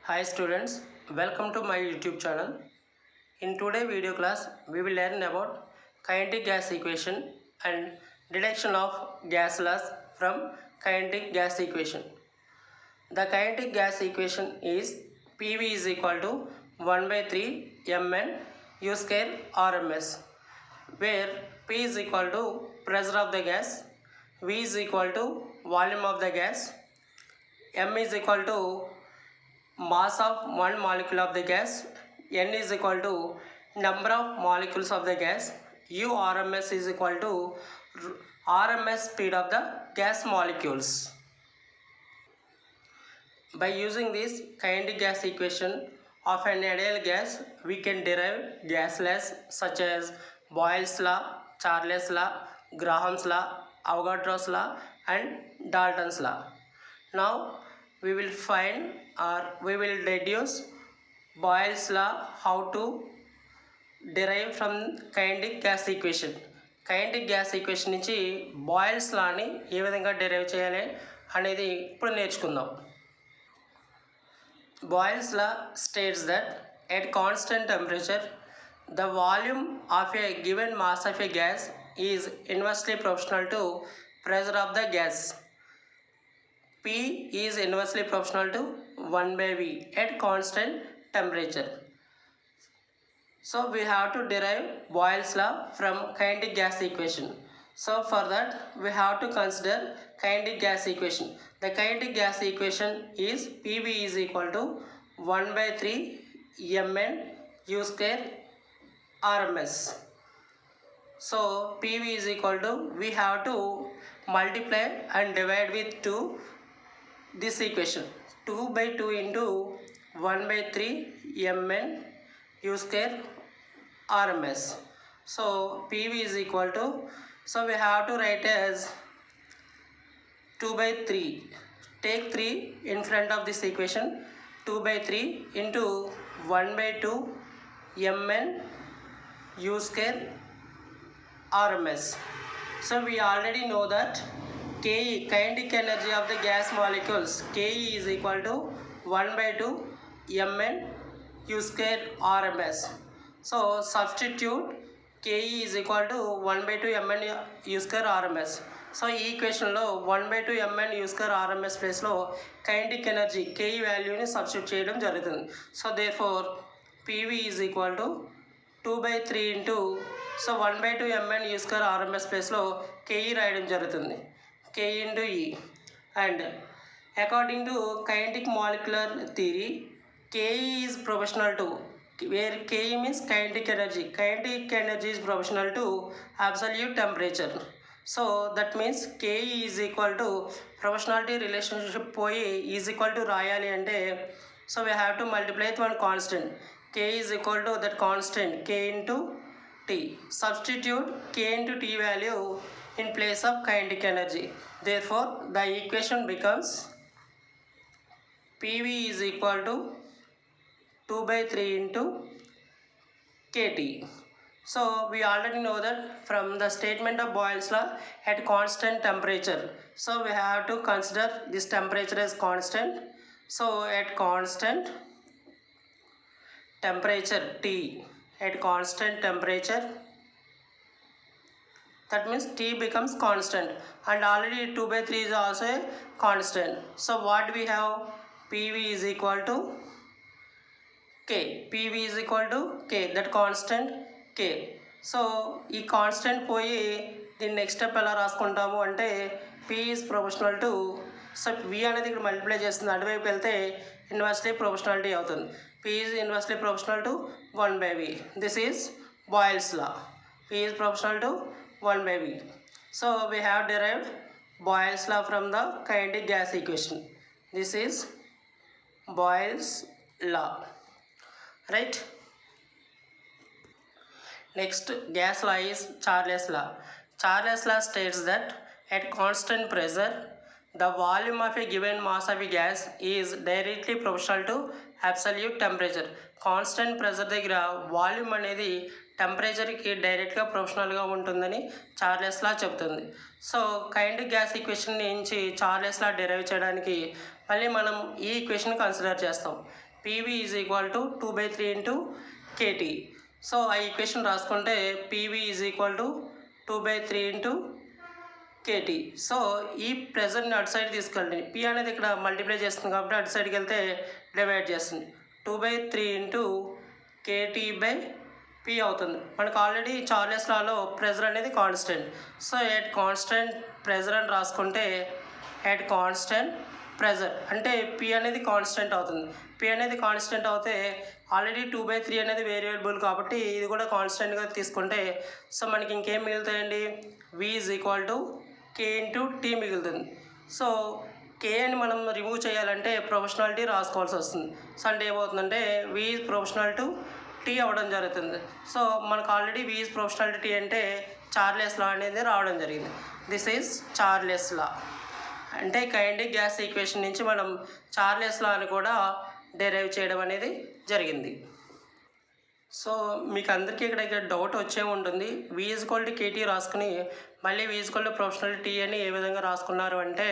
Hi students, welcome to my YouTube channel. In today's video class, we will learn about kinetic gas equation and deduction of gas laws from kinetic gas equation. The kinetic gas equation is PV is equal to 1 by 3 mn U square RMS, where P is equal to pressure of the gas, V is equal to volume of the gas, M is equal to mass of one molecule of the gas, N is equal to number of molecules of the gas, URMS is equal to RMS speed of the gas molecules. By using this kinetic gas equation of an ideal gas, we can derive gas laws such as Boyle's law, Charles' law, Graham's law, Avogadro's law and Dalton's law. Now we will find or we will deduce Boyle's law, how to derive from kinetic gas equation. Kinetic gas equation నుంచి Boyle's law ని ఏ విధంగా derive చేయాలి అనేది ఇప్పుడు నేర్చుకుందాం. Boyle's law states that at constant temperature, the volume of a given mass of a gas is inversely proportional to pressure of the gas. P is inversely proportional to 1 by V at constant temperature. So we have to derive Boyle's law from kinetic gas equation. So for that we have to consider kinetic gas equation. The kinetic gas equation is PV is equal to 1 by 3 mn U square RMS. So PV is equal to, we have to multiply and divide with 2 this equation. 2 by 2 into 1 by 3 mn U square RMS. So PV is equal to, so we have to write as 2 by 3. Take 3 in front of this equation. 2 by 3 into 1 by 2 mn U square RMS. So we already know that Ke, kinetic energy of the gas molecules, Ke is equal to 1 by 2 mn U square RMS. So substitute Ke is equal to 1 by 2 mn U square RMS. So ఈ ఈక్వేషన్లో 1 by 2 mn U square RMS ప్లేస్లో kinetic energy Ke వాల్యూని substitute చేయడం జరుగుతుంది. So therefore PV is equal to 2 by 3 into, so 1 by 2 mn U square RMS ప్లేస్లో Ke రాయడం జరుగుతుంది. K into E. And according to kinetic molecular theory, Ke is proportional to, where Ke means kinetic energy. Kinetic energy is proportional to absolute temperature. So that means Ke is equal to, proportionality relationship పోయి is equal to రాయాలి అంటే, so we have to multiply with one constant. K is equal to that constant K into T. Substitute K into T value in place of kinetic energy. Therefore the equation becomes PV is equal to 2 by 3 into KT. So we already know that from the statement of Boyle's law at constant temperature. So we have to consider this temperature as constant. So at constant temperature T, at constant temperature, that means T becomes constant, and already 2 by 3 is also a constant. So what we have, PV is equal to K. PV is equal to K, that constant K. So ఈ constant పోయి దీన్ని next step ఎలా రాసుకుంటాము అంటే P is proportional to, so V అనేది ఇక్కడ multiply చేస్తుంది, అటువైపు వెళ్తే ఇన్వర్స్లీ ప్రొపోర్షనాలిటీ అవుతుంది. P is inversely proportional to 1 by V. This is Boyle's law. P is proportional to 1 by V. So we have derived Boyle's law from the kinetic gas equation. This is Boyle's law, right? Next gas law is Charles' law. Charles' law states that at constant pressure, the volume of a given mass of a gas is directly proportional to absolute temperature. Constant pressure దగ్గర volume అనేది టెంపరేచర్కి డైరెక్ట్గా ప్రొపోర్షనల్గా ఉంటుందని Charles లా చెప్తుంది. So kinetic gas equation నుంచి Charles లా derive చేయడానికి మళ్ళీ మనం ఈ ఈక్వేషన్ కన్సిడర్ చేస్తాం. PV is equal to 2/3 into KT. So ఆ ఈక్వేషన్ రాసుకుంటే PV is equal to 2/3 into KT. So ఈ ప్రెజర్ని అటు సైడ్ తీసుకెళ్ళండి. P అనేది ఇక్కడ మల్టిప్లై చేస్తుంది కాబట్టి అటు సైడ్కి వెళ్తే డివైడ్ చేస్తుంది. 2/3 ఇంటూ KT/P అవుతుంది. మనకు ఆల్రెడీ చార్లెస్ లాలో ప్రెజర్ అనేది constant. So at constant pressure అని రాసుకుంటే ఎట్ కాన్స్టెంట్ ప్రెజర్ అంటే P అనేది కాన్స్టెంట్ అవుతుంది. P అనేది కాన్స్టెంట్ అవుతే ఆల్రెడీ 2/3 అనేది వేరియబుల్ కాబట్టి ఇది కూడా కాన్స్టెంట్గా తీసుకుంటే సో మనకి ఇంకేం మిగులుతాయండి, V is equal to K into T మిగులుతుంది. సో K అని మనం రిమూవ్ చేయాలంటే ప్రొపోర్షనాలిటీ రాసుకోవాల్సి వస్తుంది. సో అంటే ఏమవుతుందంటే V is proportional to T అవ్వడం జరుగుతుంది. సో మనకు already V is proportional to T అంటే చార్లెస్ లా అనేది రావడం జరిగింది. దిస్ ఈజ్ చార్లెస్ లా. అంటే కైనెటిక్ గ్యాస్ ఈక్వేషన్ నుంచి మనం చార్లెస్ లా అని కూడా డెరైవ్ చేయడం అనేది జరిగింది. సో మీకు అందరికీ ఇక్కడ డౌట్ వచ్చే ఉంటుంది, V is equal to KT రాసుకుని మళ్ళీ V is equal to proportionality అని ఏ విధంగా రాసుకున్నారు అంటే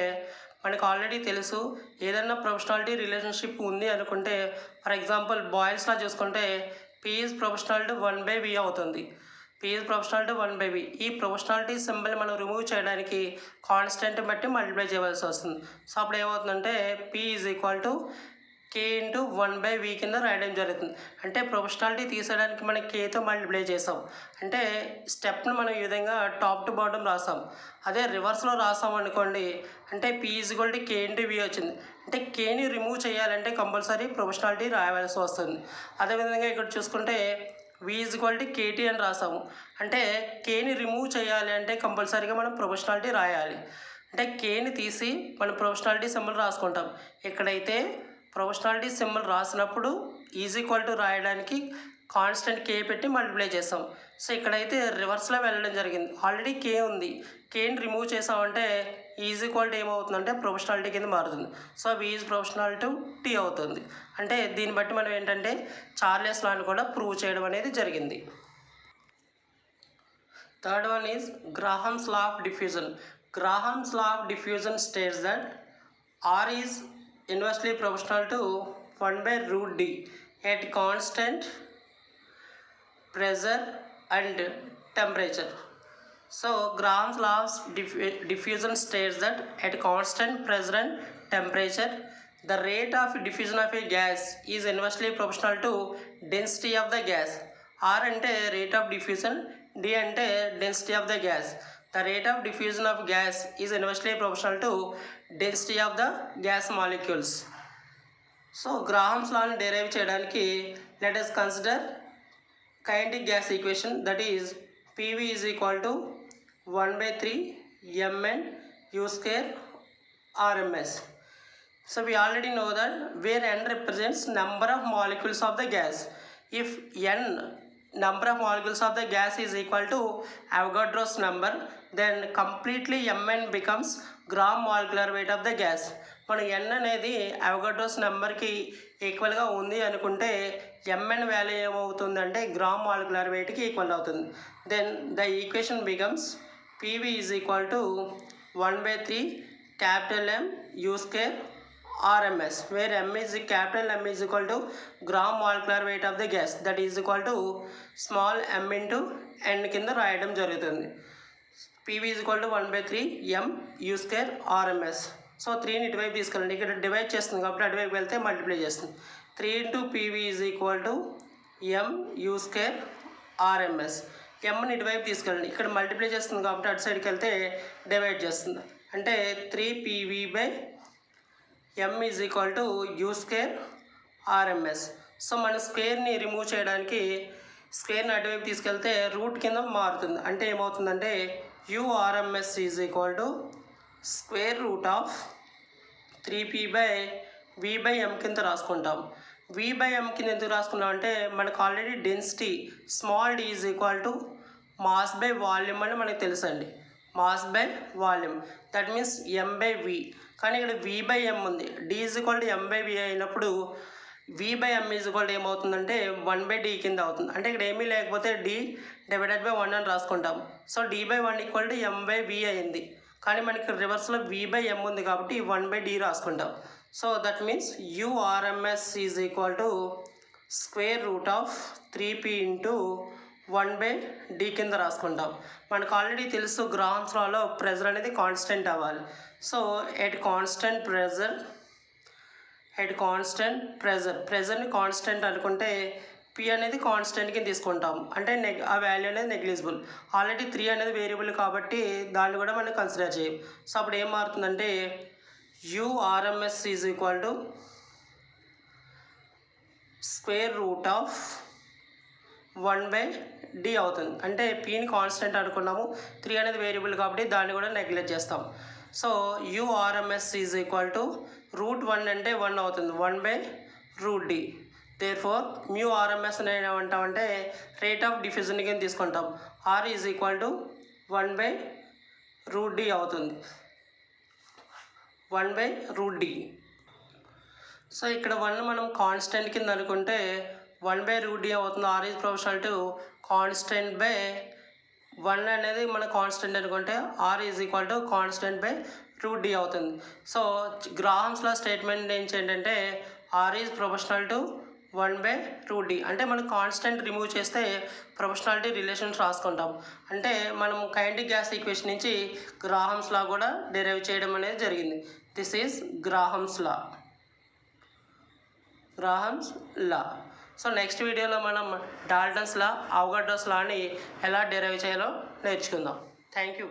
మనకు ఆల్రెడీ తెలుసు. ఏదైనా ప్రొపోర్షనాలిటీ రిలేషన్షిప్ ఉంది అనుకుంటే ఫర్ ఎగ్జాంపుల్ బాయిల్స్లా చూసుకుంటే P is proportional to 1/V అవుతుంది. P is proportional to 1/V. ఈ ప్రొపోర్షనాలిటీ సింబల్ మనం రిమూవ్ చేయడానికి కాన్స్టెంట్ బట్టి మల్టిప్లై చేయవలసి వస్తుంది. సో అప్పుడు ఏమవుతుందంటే P is equal to K into 1/V కింద రాయడం జరుగుతుంది. అంటే ప్రొపోర్షనాలిటీ తీసేయడానికి మనం Kతో మల్టిప్లై చేసాం. అంటే స్టెప్ను మనం ఈ విధంగా టాప్ టు బాటమ్ రాసాం. అదే రివర్స్లో రాసాం అనుకోండి అంటే P is equal to K into V వచ్చింది. అంటే Kని రిమూవ్ చేయాలంటే కంపల్సరీ ప్రొపోర్షనాలిటీ రాయవలసి వస్తుంది. అదేవిధంగా ఇక్కడ చూసుకుంటే V is equal to KT అని రాసాము. అంటే Kని రిమూవ్ చేయాలి అంటే కంపల్సరీగా మనం ప్రొపోర్షనాలిటీ రాయాలి. అంటే Kని తీసి మనం ప్రొపోర్షనాలిటీ సింబల్ రాసుకుంటాం. ఎక్కడైతే ప్రొపోర్షనాలిటీ సింబల్ రాసినప్పుడు ఈజ్ ఈక్వల్ టు రాయడానికి కాన్స్టెంట్ K పెట్టి మల్టిప్లై చేస్తాం. సో ఇక్కడైతే రివర్స్లో వెళ్ళడం జరిగింది. ఆల్రెడీ K ఉంది, Kని రిమూవ్ చేసామంటే ఈజ్ ఈక్వల్ టు ఏమవుతుందంటే ప్రొపోర్షనాలిటీ కింద మారుతుంది. So V is proportional to T అవుతుంది. అంటే దీన్ని బట్టి మనం ఏంటంటే చార్లెస్ లాని కూడా ప్రూవ్ చేయడం అనేది జరిగింది. Third one is Graham's law of diffusion. Graham's law of diffusion states that R is inversely proportional to 1/√D at constant pressure and temperature. So Graham's law of diffusion states that at constant pressure and temperature the rate of diffusion of a gas is inversely proportional to density of the gas. R ante rate of diffusion, D ante density of the gas. The rate of diffusion of gas is inversely proportional to density of the gas molecules. So Graham's law ni derive cheyadaniki let us consider kinetic gas equation, that is PV is equal to 1/3 mn u square RMS. So we already know that where n represents number of molecules of the gas. If n number of molecules of the gas is equal to Avogadro's number, then completely mn becomes gram molecular weight of the gas. మనం n అనేది Avogadro's నెంబర్కి ఈక్వల్గా ఉంది అనుకుంటే mn value ఏమవుతుందంటే gram molecular వెయిట్కి equal అవుతుంది. Then the equation becomes PV is equal to 1/3 capital M U square RMS, where capital M is equal to gram molecular weight of the gas, that is equal to small m into n కింద రాయడం జరుగుతుంది. PV is equal to 1/3 m U square RMS. So 3ని ఇటువైపు తీసుకెళ్ళండి. ఇక్కడ divide చేస్తుంది కాబట్టి అటువైపు వెళ్తే మల్టిప్లై చేస్తుంది. 3 into PV is equal to m U square RMS. mని ఇటువైపు తీసుకెళ్ళండి. ఇక్కడ మల్టిప్లై చేస్తుంది కాబట్టి అటు సైడ్కి వెళ్తే డివైడ్ చేస్తుంది. అంటే 3PV/m is equal to U square RMS. So మన స్క్వేర్ని రిమూవ్ చేయడానికి స్క్వేర్ని అటువైపు తీసుకెళ్తే రూట్ కింద మారుతుంది. అంటే ఏమవుతుందంటే URMS is equal to square root of 3P/V/m కింద రాసుకుంటాం. V/m కింద ఎందుకు రాసుకున్నాం అంటే మనకు already density small d is equal to mass by volume అని మనకు తెలుసండి. Mass by volume, that means m/v. కానీ ఇక్కడ V/m ఉంది. d is equal to m/v అయినప్పుడు V/m ఈజ్ ఈక్వల్ టు ఏమవుతుందంటే 1/d కింద అవుతుంది. అంటే ఇక్కడ ఏమీ లేకపోతే d డివైడెడ్ బై 1 అని రాసుకుంటాం. So d/1 equal to m/v అయింది. కానీ మనకి రివర్స్లో V/m ఉంది కాబట్టి 1/d రాసుకుంటాం. So that means URMS is equal to square root of 3p into 1/d కింద రాసుకుంటాం. మనకు ఆల్రెడీ తెలుసు గ్రామ్స్ లాలో ప్రెజర్ అనేది కాన్స్టెంట్ అవ్వాలి. సో ఎట్ కాన్స్టెంట్ ప్రెజర్ని కాన్స్టెంట్ అనుకుంటే p అనేది కాన్స్టెంట్కి తీసుకుంటాం, అంటే ఆ వాల్యూ అనేది నెగ్లిజిబుల్. ఆల్రెడీ 3 అనేది వేరియబుల్ కాబట్టి దాన్ని కూడా మనం కన్సిడర్ చేయం. సో అప్పుడు ఏం మారుతుందంటే URMS is equal to square root of 1/d అవుతుంది. అంటే pని కాన్స్టెంట్ అనుకున్నాము, 3 అనేది వేరియబుల్ కాబట్టి దాన్ని కూడా నెగ్లెక్ట్ చేస్తాం. So URMS is equal to √1 అంటే 1 అవుతుంది, 1/√d. దేర్ఫోర్ μRMS అనేది ఏమంటామంటే రేట్ ఆఫ్ డిఫ్యూజన్ కింద తీసుకుంటాం. R is equal to 1/√d అవుతుంది, 1/√d. సో ఇక్కడ 1 మనం కాన్స్టెంట్ కింద అనుకుంటే 1/√d అవుతుంది. R is proportional to constant by 1 అనేది మన కాన్స్టెంట్ అనుకుంటే R is equal to constant by √d అవుతుంది. సో గ్రామ్స్లో స్టేట్మెంట్ ఏంటంటే R is proportional to 1/√d. అంటే మనం కాన్స్టెంట్ రిమూవ్ చేస్తే ప్రొపోర్షనాలిటీ రిలేషన్స్ రాసుకుంటాం. అంటే మనం కైనెటిక్ గ్యాస్ ఈక్వేషన్ నుంచి గ్రాహమ్స్ లా కూడా డెరైవ్ చేయడం అనేది జరిగింది. This is Graham's law. So next వీడియోలో మనం డాల్టన్స్ లా, అవగాడ్రోస్ లాని ఎలా డెరైవ్ చేయాలో నేర్చుకుందాం. Thank you.